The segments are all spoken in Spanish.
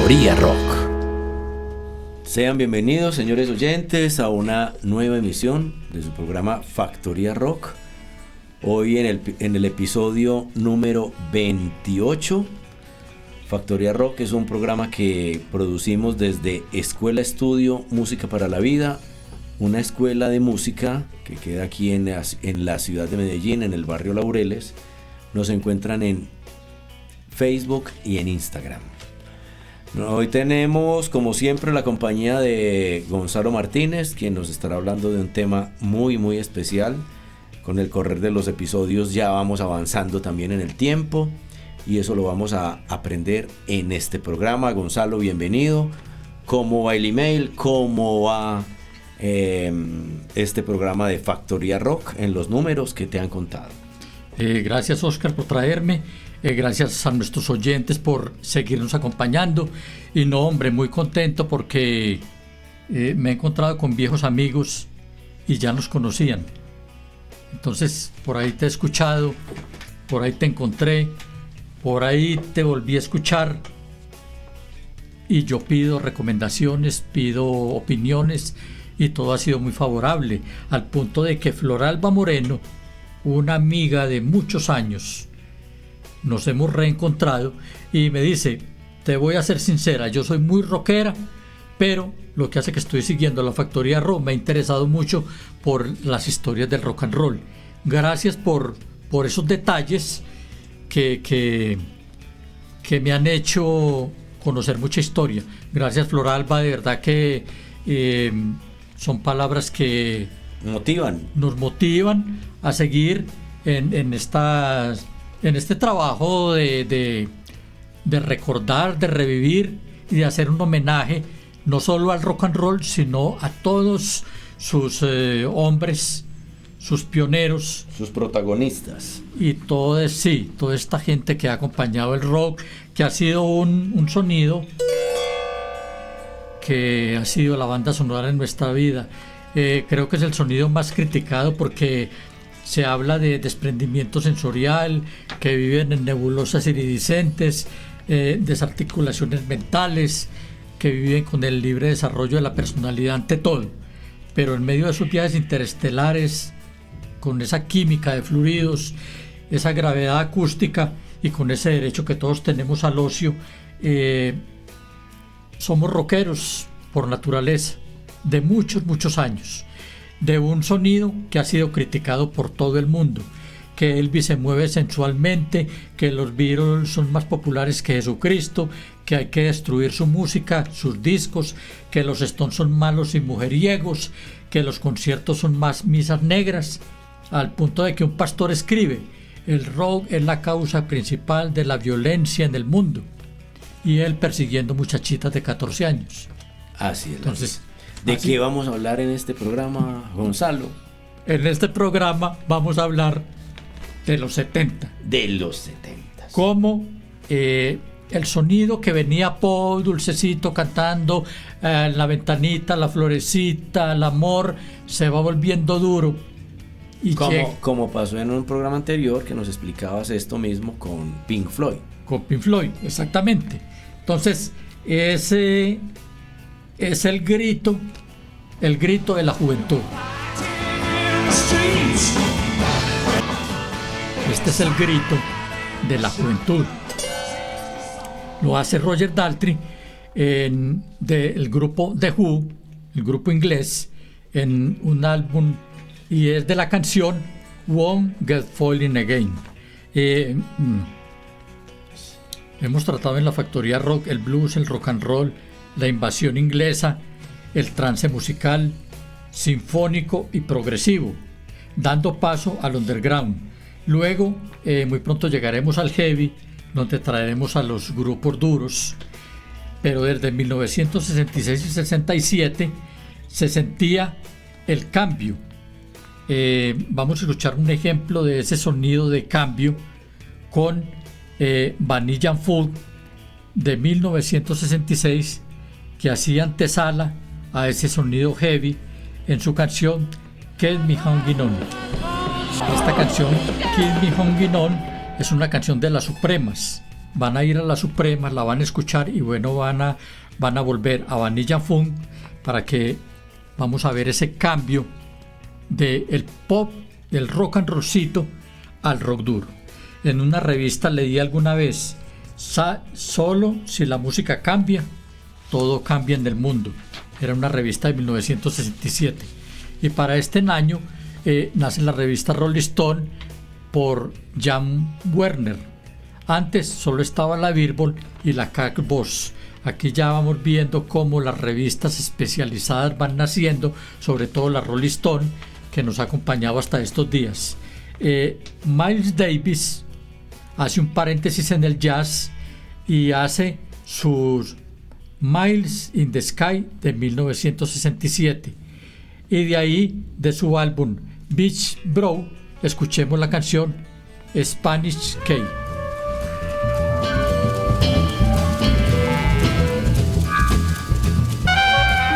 Factoría Rock. Sean bienvenidos, señores oyentes, a una nueva emisión de su programa Factoría Rock. Hoy en el episodio número 28. Factoría Rock es un programa que producimos desde Escuela Estudio Música para la Vida, una escuela de música que queda aquí en la ciudad de Medellín, en el barrio Laureles. Nos encuentran en Facebook y en Instagram. Hoy tenemos, como siempre, la compañía de Gonzalo Martínez, quien nos estará hablando de un tema muy especial. Con el correr de los episodios ya vamos avanzando también en el tiempo y eso lo vamos a aprender en este programa. Gonzalo, bienvenido. ¿Cómo va el email? ¿Cómo va este programa de Factoría Rock en los números que te han contado? Gracias, Oscar, por traerme. Gracias a nuestros oyentes por seguirnos acompañando. Y no, hombre, muy contento porque me he encontrado con viejos amigos y ya nos conocían. Entonces, por ahí te he escuchado, por ahí te encontré, por ahí te volví a escuchar. Y yo pido recomendaciones, pido opiniones y todo ha sido muy favorable. Al punto de que Floralba Moreno, una amiga de muchos años, nos hemos reencontrado y me dice: te voy a ser sincera, yo soy muy rockera, pero lo que hace que estoy siguiendo la Factoría Rock me ha interesado mucho por las historias del rock and roll. Gracias por esos detalles que me han hecho conocer mucha historia. Gracias, Floralba, de verdad que son palabras que nos motivan a seguir en este trabajo de recordar, de revivir y de hacer un homenaje no solo al rock and roll, sino a todos sus hombres, sus pioneros, sus protagonistas y toda esta gente que ha acompañado el rock, que ha sido un sonido que ha sido la banda sonora en nuestra vida. Creo que es el sonido más criticado porque se habla de desprendimiento sensorial, que viven en nebulosas iridiscentes, desarticulaciones mentales, que viven con el libre desarrollo de la personalidad ante todo. Pero en medio de sus viajes interestelares, con esa química de fluidos, esa gravedad acústica y con ese derecho que todos tenemos al ocio, somos rockeros por naturaleza, de muchos años. De un sonido que ha sido criticado por todo el mundo, que Elvis se mueve sensualmente, que los Beatles son más populares que Jesucristo, que hay que destruir su música, sus discos, que los Stones son malos y mujeriegos, que los conciertos son más misas negras, al punto de que un pastor escribe: el rock es la causa principal de la violencia en el mundo, y él persiguiendo muchachitas de 14 años. Así es. Entonces, ¿de qué vamos a hablar en este programa, Gonzalo? En este programa vamos a hablar de los 70. De los 70. Cómo el sonido que venía pop, dulcecito, cantando la ventanita, la florecita, el amor, se va volviendo duro. Y como pasó en un programa anterior que nos explicabas esto mismo con Pink Floyd. Con Pink Floyd, exactamente. Entonces, ese es el grito de la juventud. Este es el grito de la juventud. Lo hace Roger Daltrey del grupo The Who, el grupo inglés, en un álbum, y es de la canción Won't Get Falling Again. Hemos tratado en la Factoría Rock el blues, el rock and roll, la invasión inglesa, el trance musical, sinfónico y progresivo, dando paso al underground. Luego, muy pronto llegaremos al heavy, donde traeremos a los grupos duros. Pero desde 1966 y 67 se sentía el cambio. Vamos a escuchar un ejemplo de ese sonido de cambio con Vanilla Fudge de 1966, que hacía antesala a ese sonido heavy en su canción Keep Me Hanging On. Esta canción Keep Me Hanging On es una canción de las Supremas, van a ir a la Suprema, la van a escuchar y bueno, van a volver a Vanilla Funk para que vamos a ver ese cambio del pop, del rock and rollcito al rock duro. En una revista leí alguna vez, solo si la música cambia, todo cambia en el mundo. Era una revista de 1967. Y para este año nace la revista Rolling Stone por Jan Werner. Antes solo estaba la Billboard y la Kate Bush. Aquí ya vamos viendo cómo las revistas especializadas van naciendo, sobre todo la Rolling Stone, que nos ha acompañado hasta estos días. Miles Davis hace un paréntesis en el jazz y hace sus Miles in the Sky de 1967. Y de ahí, de su álbum Beach Bro, escuchemos la canción Spanish Key.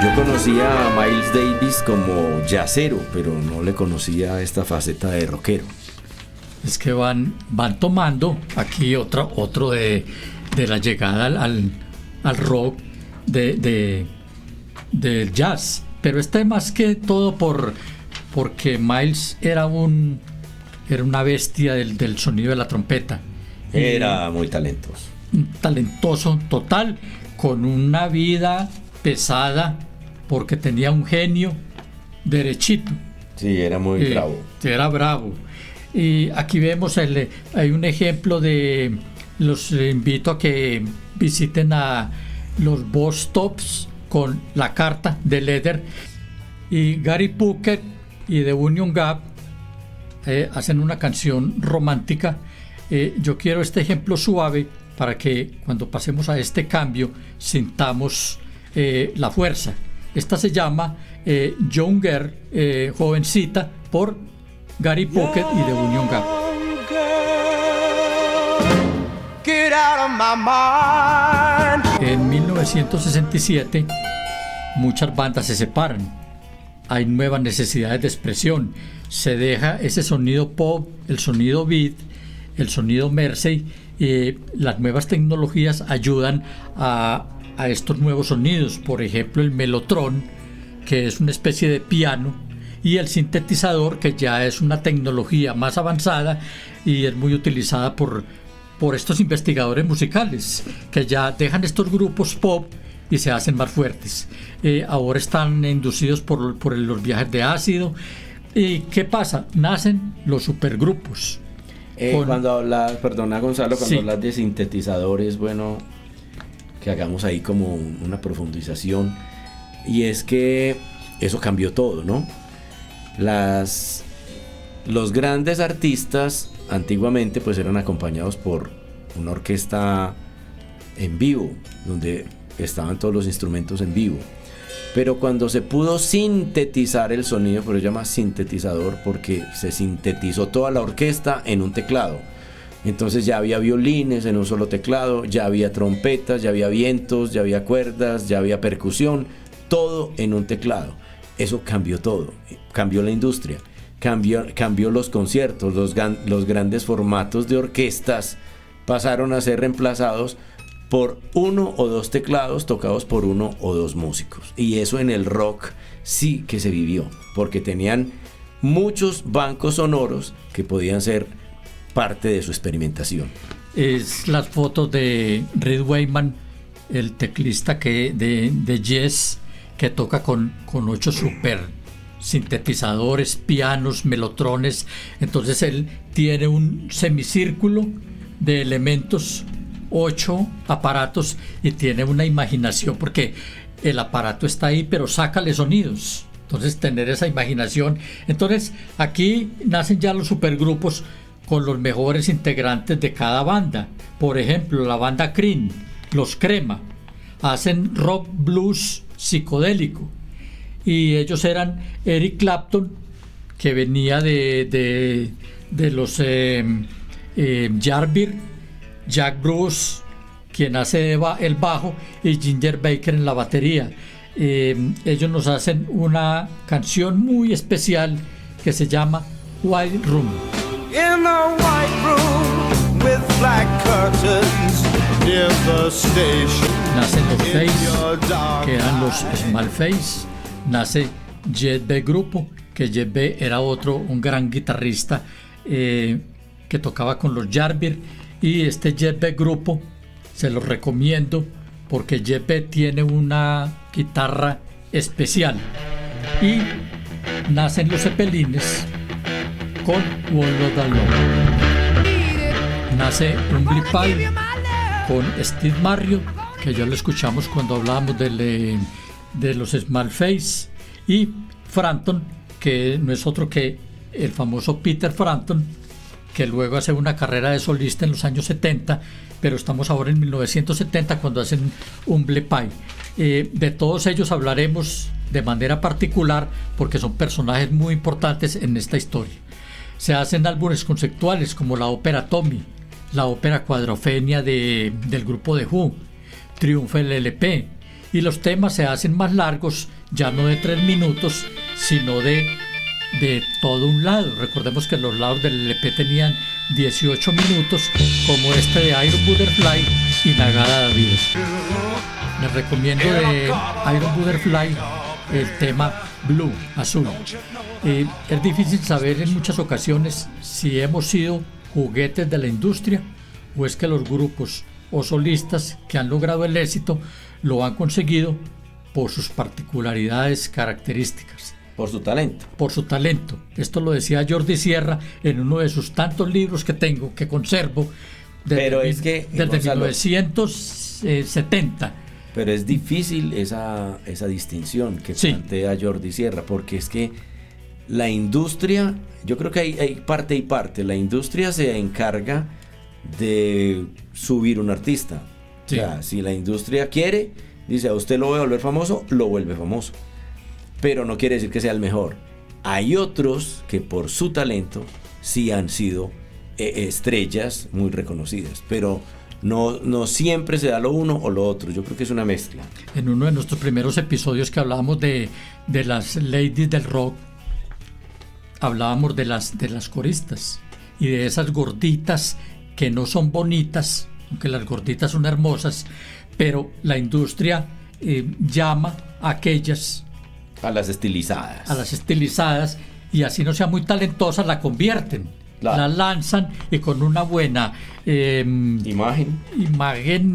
Yo conocía a Miles Davis como jazzero, pero no le conocía esta faceta de rockero. Es que van tomando aquí otro de la llegada al rock del jazz. Pero más que todo porque Miles era una bestia del sonido de la trompeta. Era muy talentoso. Talentoso total, con una vida pesada, porque tenía un genio derechito. Sí, era muy bravo. Era bravo. Y aquí vemos, hay un ejemplo los invito a que visiten a los Boss Tops con la carta de Leather, y Gary Puckett y The Union Gap hacen una canción romántica. Yo quiero este ejemplo suave para que cuando pasemos a este cambio sintamos la fuerza. Esta se llama Young Girl, jovencita, por Gary Puckett y The Union Gap. Get out of my mind. En 1967 muchas bandas se separan, hay nuevas necesidades de expresión, se deja ese sonido pop, el sonido beat, el sonido Mersey, y las nuevas tecnologías ayudan a estos nuevos sonidos. Por ejemplo, el Mellotron, que es una especie de piano, y el sintetizador, que ya es una tecnología más avanzada y es muy utilizada por estos investigadores musicales, que ya dejan estos grupos pop y se hacen más fuertes. Ahora están inducidos por los viajes de ácido. ¿Y qué pasa? Nacen los supergrupos. Cuando hablas, perdona Gonzalo, cuando Sí. hablas de sintetizadores, bueno, que hagamos ahí como una profundización, y es que eso cambió todo, ¿no? Los grandes artistas antiguamente pues eran acompañados por una orquesta en vivo, donde estaban todos los instrumentos en vivo. Pero cuando se pudo sintetizar el sonido, por eso se llama sintetizador, porque se sintetizó toda la orquesta en un teclado. Entonces ya había violines en un solo teclado, ya había trompetas, ya había vientos, ya había cuerdas, ya había percusión, todo en un teclado. Eso cambió todo, cambió la industria, cambió los conciertos, los grandes formatos de orquestas pasaron a ser reemplazados por uno o dos teclados tocados por uno o dos músicos. Y eso en el rock sí que se vivió, porque tenían muchos bancos sonoros que podían ser parte de su experimentación. Es las fotos de Reed Wayman, el teclista de Yes, que toca con 8 super sintetizadores, pianos, melotrones. Entonces él tiene un semicírculo de elementos, 8 aparatos, y tiene una imaginación, porque el aparato está ahí, pero sácale sonidos. Entonces tener esa imaginación. Entonces aquí nacen ya los supergrupos con los mejores integrantes de cada banda. Por ejemplo, la banda Cream, los Crema, hacen rock blues psicodélico, y ellos eran Eric Clapton, que venía de los Yardbirds, Jack Bruce, quien hace el bajo, y Ginger Baker en la batería. Ellos nos hacen una canción muy especial que se llama White Room. In the white room, with black curtains near the station. Nacen los Face, que eran los Small Face. Nace Jet B Grupo, que Jet B era un gran guitarrista que tocaba con los Yardbirds. Y este Jet B Grupo se los recomiendo porque Jet B tiene una guitarra especial. Y nacen los Zeppelines con Wall of the Love. Nace Humble Pie con Steve Marriott, que ya lo escuchamos cuando hablábamos de los Small Face, y Frampton, que no es otro que el famoso Peter Frampton, que luego hace una carrera de solista en los años 70, pero estamos ahora en 1970 cuando hacen Humble Pie. De todos ellos hablaremos de manera particular porque son personajes muy importantes en esta historia. Se hacen álbumes conceptuales como la ópera Tommy, la ópera Cuadrofenia del grupo The Who, triunfa el LP, y los temas se hacen más largos, ya no de 3 minutos, sino de todo un lado. Recordemos que los lados del LP tenían 18 minutos, como este de Iron Butterfly y Nagada David. Les recomiendo de Iron Butterfly el tema Blue, azul. Es difícil saber en muchas ocasiones si hemos sido juguetes de la industria o es que los grupos o solistas que han logrado el éxito lo han conseguido por sus particularidades características. Por su talento. Por su talento. Esto lo decía Jordi Sierra en uno de sus tantos libros que tengo, que conservo desde 1970. Pero es difícil esa distinción que plantea Jordi Sierra, porque es que la industria, yo creo que hay parte y parte. La industria se encarga de subir un artista. Sí. O sea, si la industria quiere, dice, a usted lo voy a volver famoso, lo vuelve famoso. Pero no quiere decir que sea el mejor. Hay otros que por su talento sí han sido estrellas muy reconocidas, pero no siempre se da lo uno o lo otro. Yo creo que es una mezcla. En uno de nuestros primeros episodios que hablábamos de las ladies del rock, hablábamos de las coristas y de esas gorditas que no son bonitas, aunque las gorditas son hermosas, pero la industria llama a aquellas... A las estilizadas, y así no sea muy talentosas, la convierten, la lanzan y con una buena imagen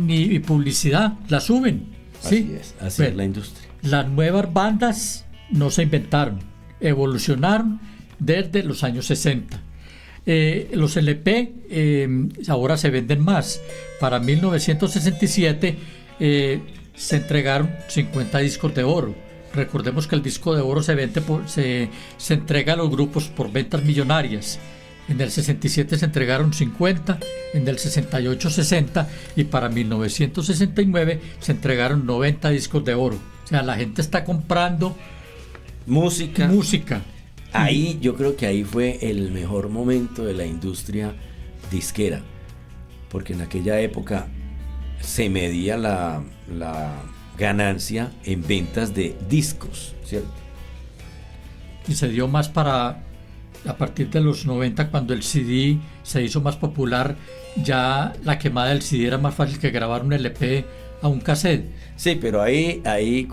y publicidad la suben. Así es la industria. Las nuevas bandas no se inventaron, evolucionaron desde los años 60. Los LP ahora se venden más. Para 1967 se entregaron 50 discos de oro. Recordemos que el disco de oro se entrega a los grupos por ventas millonarias. En el 67 se entregaron 50, en el 68 60 y para 1969 se entregaron 90 discos de oro. O sea, la gente está comprando música. Ahí yo creo que ahí fue el mejor momento de la industria disquera, porque en aquella época se medía la ganancia en ventas de discos, ¿cierto? Y se dio más a partir de los 90, cuando el CD se hizo más popular. Ya la quemada del CD era más fácil que grabar un LP a un cassette. Sí, pero ahí,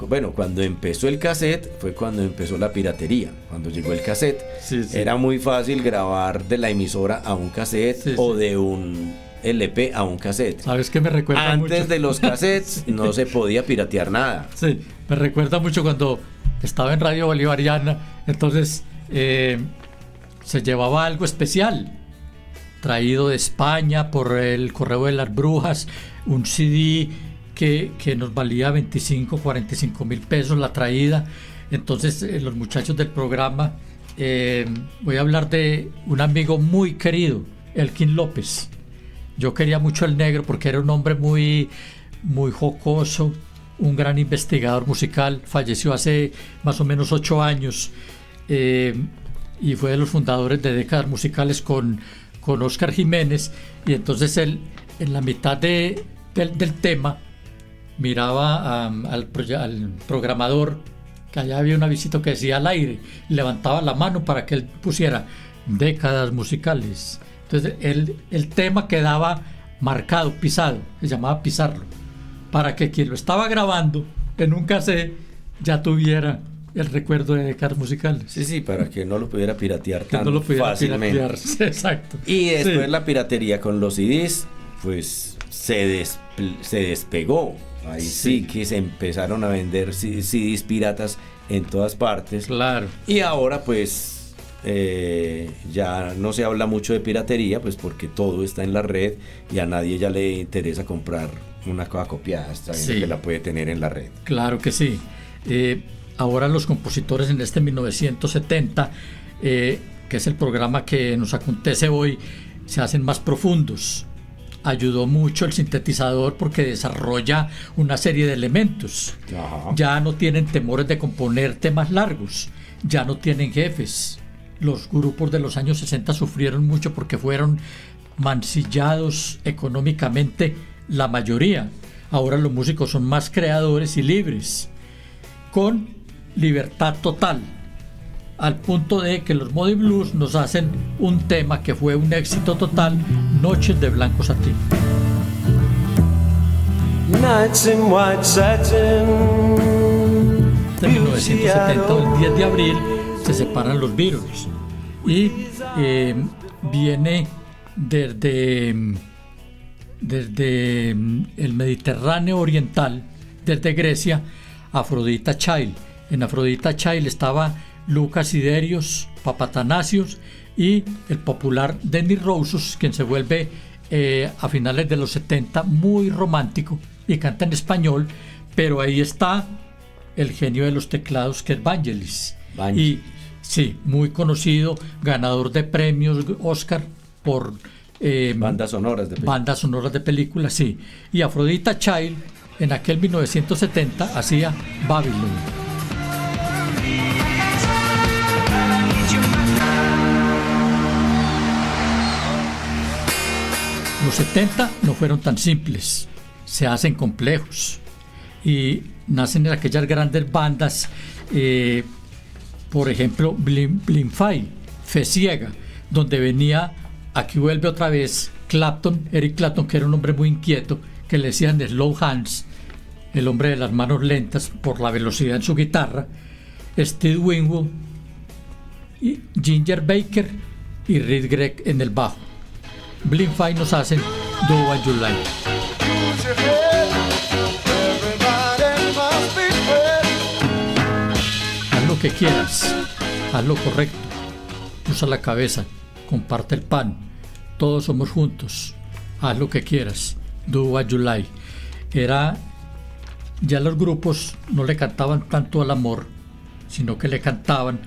bueno, cuando empezó el cassette fue cuando empezó la piratería. Cuando llegó el cassette, era muy fácil grabar de la emisora a un cassette o de un LP a un cassette. ¿Sabes qué me recuerda Antes mucho? de los cassettes no se podía piratear nada. Sí, me recuerda mucho cuando estaba en Radio Bolivariana. Entonces se llevaba algo especial traído de España por el Correo de las Brujas, un CD que nos valía 25, 45 mil pesos la traída. Entonces los muchachos del programa, voy a hablar de un amigo muy querido, Elkin López. Yo quería mucho al negro porque era un hombre muy, muy jocoso, un gran investigador musical. Falleció hace más o menos 8 años y fue de los fundadores de Décadas Musicales con Oscar Jiménez. Y entonces él, en la mitad del tema, miraba al programador, que allá había un avisito que decía al aire, levantaba la mano para que él pusiera Décadas Musicales, Entonces el tema quedaba marcado, pisado, se llamaba pisarlo, para que quien lo estaba grabando en un cassette ya tuviera el recuerdo de décadas musicales. Sí, para que no lo pudiera piratear Que tan no lo pudiera fácilmente. piratear. Exacto. Y después Sí. la piratería con los CDs, pues se despegó. Ahí sí. Sí. Que se empezaron a vender CDs piratas en todas partes. Claro. Y ahora pues ya no se habla mucho de piratería, pues porque todo está en la red y a nadie ya le interesa comprar una cosa copiada, está bien, Sí. que la puede tener en la red. Claro que sí. Ahora los compositores en este 1970, que es el programa que nos acontece hoy, se hacen más profundos. Ayudó mucho el sintetizador porque desarrolla una serie de elementos. Ajá. Ya no tienen temores de componer temas largos, ya no tienen jefes. Los grupos de los años 60 sufrieron mucho porque fueron mancillados económicamente la mayoría. Ahora los músicos son más creadores y libres, con libertad total, al punto de que los Moody Blues nos hacen un tema que fue un éxito total, Noches de Blanco Satín. Nights in white satin. En 1970, el 10 de abril, se separan los Beatles y viene desde el Mediterráneo oriental, desde Grecia, Afrodita Child. En Afrodita Child estaba Lucas Siderios, Papatanasios y el popular Dennis Roussos, quien se vuelve a finales de los 70 muy romántico y canta en español, pero ahí está el genio de los teclados, que es Vangelis. Y sí, muy conocido, ganador de premios Oscar por Bandas sonoras de películas, sí. Y Afrodita Child en aquel 1970 hacía Babylon. Los 70 no fueron tan simples, se hacen complejos y nacen aquellas grandes bandas, por ejemplo Blind Faith, Fe Ciega, donde venía, aquí vuelve otra vez Eric Clapton, que era un hombre muy inquieto, que le decían Slow Hands, el hombre de las manos lentas por la velocidad en su guitarra, Steve Winwood, y Ginger Baker y Reed Gregg en el bajo. Blind Faith nos hacen Do What You Like. Use your head. Everybody must be heard. Haz lo que quieras, haz lo correcto, usa la cabeza, comparte el pan, todos somos juntos, haz lo que quieras, do what you like. Ya los grupos no le cantaban tanto al amor, sino que le cantaban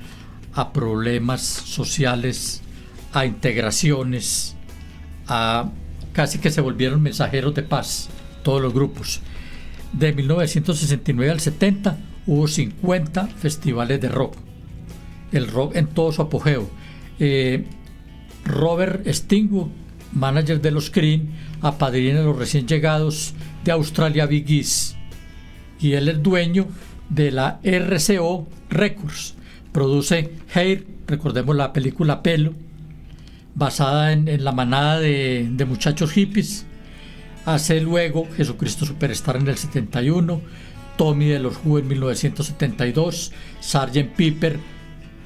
a problemas sociales, a integraciones, casi que se volvieron mensajeros de paz, todos los grupos. De 1969 al 70 hubo 50 festivales de rock, el rock en todo su apogeo. Robert Stingwood, manager de los Cream, apadrina a los recién llegados de Australia Bee Gees, y él es dueño de la RCO Records. Produce Hair, recordemos la película Pelo, basada en la manada de muchachos hippies. Hace luego Jesucristo Superstar en el 71, Tommy de los Who en 1972, Sgt. Pepper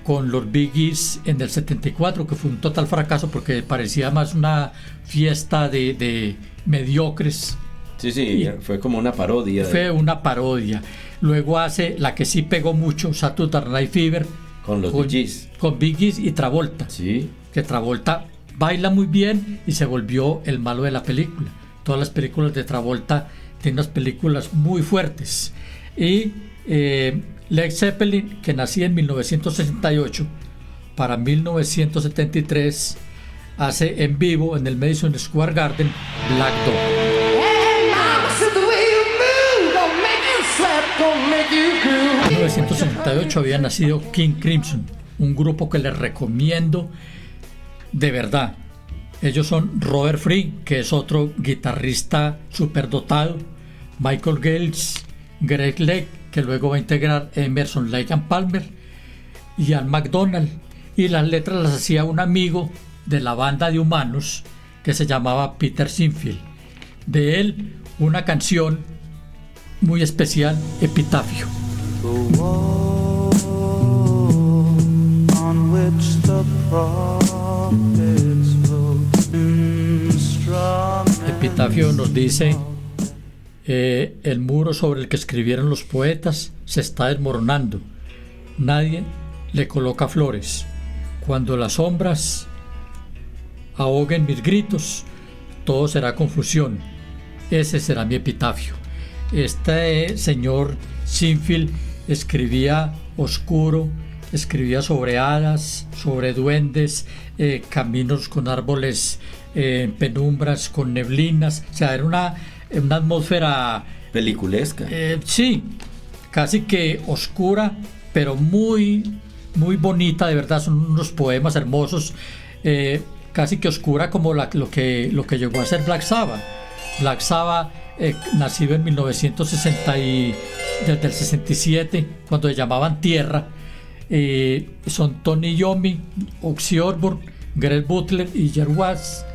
con los Bee Gees en el 74, que fue un total fracaso porque parecía más una fiesta de mediocres. Sí, fue como una parodia. Fue una parodia. Luego hace la que sí pegó mucho, Saturday Night Fever, con los Bee Gees. Con Bee Gees y Travolta. Sí. Que Travolta baila muy bien y se volvió el malo de la película. Todas las películas de Travolta tienen unas películas muy fuertes. Y Led Zeppelin, que nacía en 1968, para 1973 hace en vivo en el Madison Square Garden Black Dog. En 1968 había nacido King Crimson, un grupo que les recomiendo de verdad. Ellos son Robert Fripp, que es otro guitarrista superdotado, Michael Gales, Greg Lake, que luego va a integrar Emerson, Lake and Palmer, y Ian McDonald. Y las letras las hacía un amigo de la banda de humanos que se llamaba Peter Sinfield. De él, una canción muy especial, Epitafio. The wall on which the prophets wrote instruments. Epitafio nos dice: el muro sobre el que escribieron los poetas se está desmoronando. Nadie le coloca flores. Cuando las sombras ahoguen mis gritos, todo será confusión. Ese será mi epitafio. Este señor Sinfield escribía oscuro, escribía sobre hadas, sobre duendes, caminos con árboles, penumbras, con neblinas. O sea, era una atmósfera Peliculesca. sí, casi que oscura, pero muy, muy bonita, de verdad. Son unos poemas hermosos, casi que oscura como lo que llegó a ser Black Sabbath. Black Sabbath, nacido en 1960 y desde el 67, cuando se llamaban Tierra, son Tony Iommi, Ozzy Osbourne, Greg Butler y Jerry Watts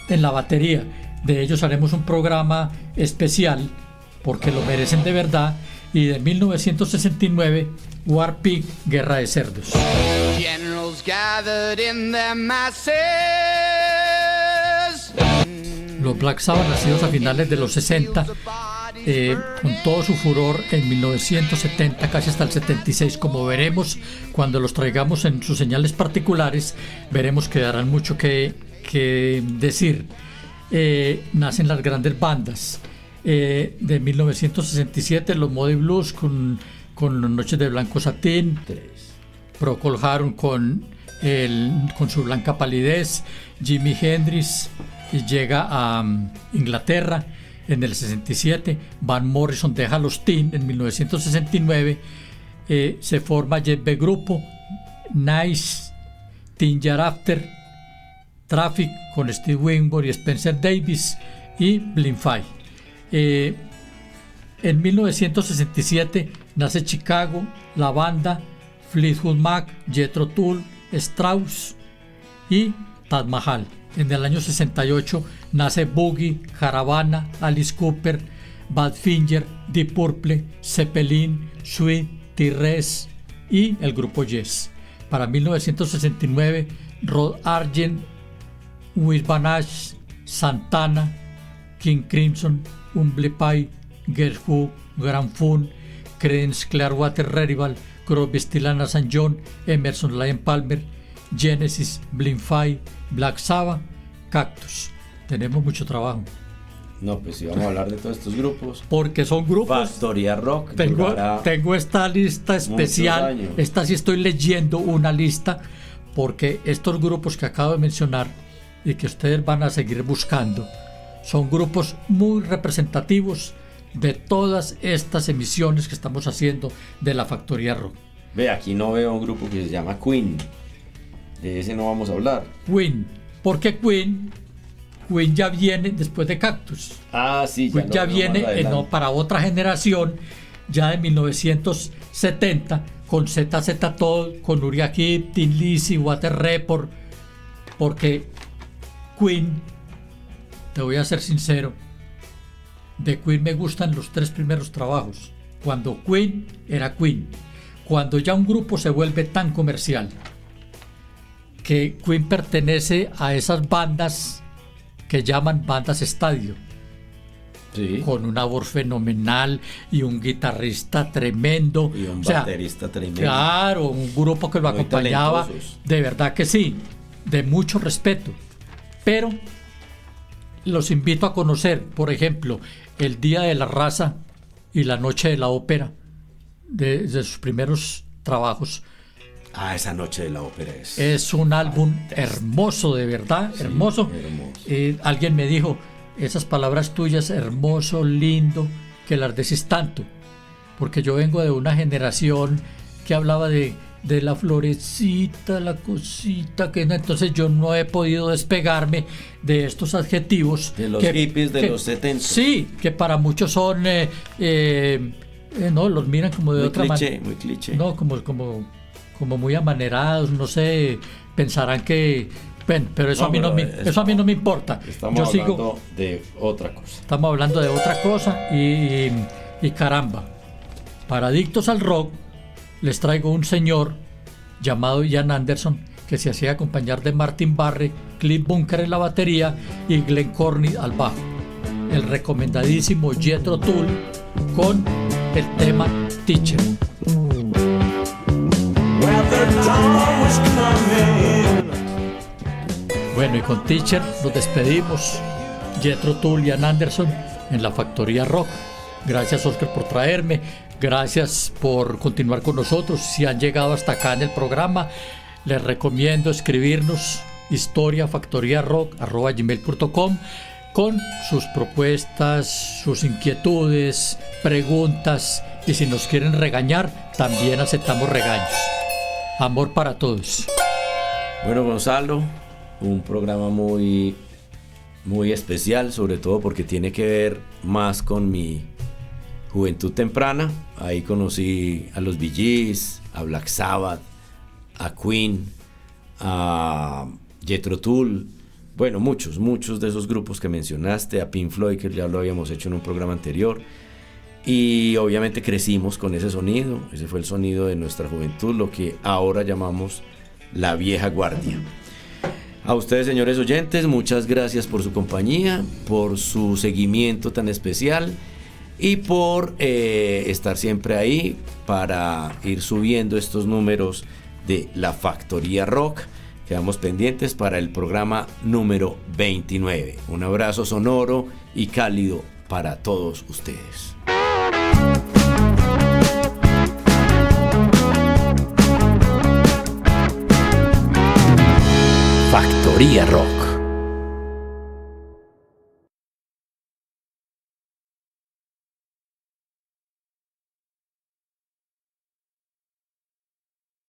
en la batería. De ellos haremos un programa especial porque lo merecen de verdad. Y de 1969, War Pig, Guerra de Cerdos. Generals gathered in their masses. Los Black Sabbath, nacidos a finales de los 60, con todo su furor en 1970, casi hasta el 76, como veremos cuando los traigamos en sus señales particulares, veremos que darán mucho que decir. Nacen las grandes bandas. De 1967, los Moody Blues con Noches de Blanco Satín, Procol Harum con su Blanca Palidez, Jimi Hendrix llega a Inglaterra en el 67, Van Morrison deja los Teen en 1969, se forma Jet B Grupo, Nice, Teen Year After, Traffic con Steve Winwood y Spencer Davis y Blind-Faith. En 1967 nace Chicago, la banda, Fleetwood Mac, Jethro Tull, Strauss y Taj Mahal. En el año 68 nace Boogie, Caravana, Alice Cooper, Badfinger, Deep Purple, Zeppelin, Sweet, T-Rex y el grupo Yes. Para 1969, Rod Argent, Will Banach, Santana, King Crimson, Humble Pie, Guess Who, Grand Fun, Creedence Clearwater Revival, Crosby, Stills and Nash & Young, Emerson, Lake and Palmer, Genesis, Blind-Faith, Black Sabbath, Cactus. Tenemos mucho trabajo. No, pues sí, vamos a hablar de todos estos grupos. Porque son grupos. Factoría Rock. Tengo esta lista especial. Esta sí estoy leyendo una lista, porque estos grupos que acabo de mencionar y que ustedes van a seguir buscando son grupos muy representativos de todas estas emisiones que estamos haciendo de la Factoría Rock. Ve, aquí no veo un grupo que se llama Queen. De ese no vamos a hablar. Queen. Porque Queen ya viene después de Cactus. Ah, sí, Queen ya viene para otra generación, ya de 1970, con ZZ Top, con Uriah Heep, Tin Lizzy, Water Report. Porque Queen, te voy a ser sincero, de Queen me gustan los 3 primeros trabajos. Cuando Queen era Queen. Cuando ya un grupo se vuelve tan comercial que Queen pertenece a esas bandas que llaman bandas estadio. Sí. Con una voz fenomenal y un guitarrista tremendo. Y un baterista tremendo. Claro, un grupo que lo muy acompañaba. Talentosos. De verdad que sí, de mucho respeto. Pero los invito a conocer, por ejemplo, El Día de la Raza y La Noche de la Ópera, de sus primeros trabajos. Ah, esa Noche de la Ópera es un álbum hermoso, de verdad, sí, hermoso. Alguien me dijo, esas palabras tuyas, hermoso, lindo, que las decís tanto, porque yo vengo de una generación que hablaba de la florecita, la cosita, que no, entonces yo no he podido despegarme de estos adjetivos. De los hippies de los 70. Sí, que para muchos son, no, los miran como de muy otra manera. Muy cliché. No, como muy amanerados, no sé, pensarán que Bueno, pero eso, No, a mí no pero me, eso a mí no me importa. Estamos Yo hablando sigo, de otra cosa. estamos hablando de otra cosa y caramba, para adictos al rock les traigo un señor llamado Ian Anderson que se hacía acompañar de Martin Barre, Cliff Bunker en la batería y Glenn Corney al bajo. El recomendadísimo Jethro Tull con el tema Teacher. Bueno, y con Teacher nos despedimos. Jethro Tull y Ian Anderson en la Factoría Rock. Gracias, Oscar, por traerme. Gracias por continuar con nosotros. Si han llegado hasta acá en el programa, les recomiendo escribirnos historiafactoriarock@gmail.com con sus propuestas, sus inquietudes, preguntas, y si nos quieren regañar, también aceptamos regaños. Amor para todos. Bueno, Gonzalo, un programa muy especial, sobre todo porque tiene que ver más con mi juventud temprana. Ahí conocí a los Bee Gees, a Black Sabbath, a Queen, a Jethro Tull, bueno, muchos de esos grupos que mencionaste, a Pink Floyd, que ya lo habíamos hecho en un programa anterior, y obviamente crecimos con ese sonido. Ese fue el sonido de nuestra juventud, lo que ahora llamamos la vieja guardia. A ustedes, señores oyentes, muchas gracias por su compañía, por su seguimiento tan especial y por estar siempre ahí para ir subiendo estos números de la Factoría Rock. Quedamos pendientes para el programa número 29. Un abrazo sonoro y cálido para todos ustedes. Factoría Rock.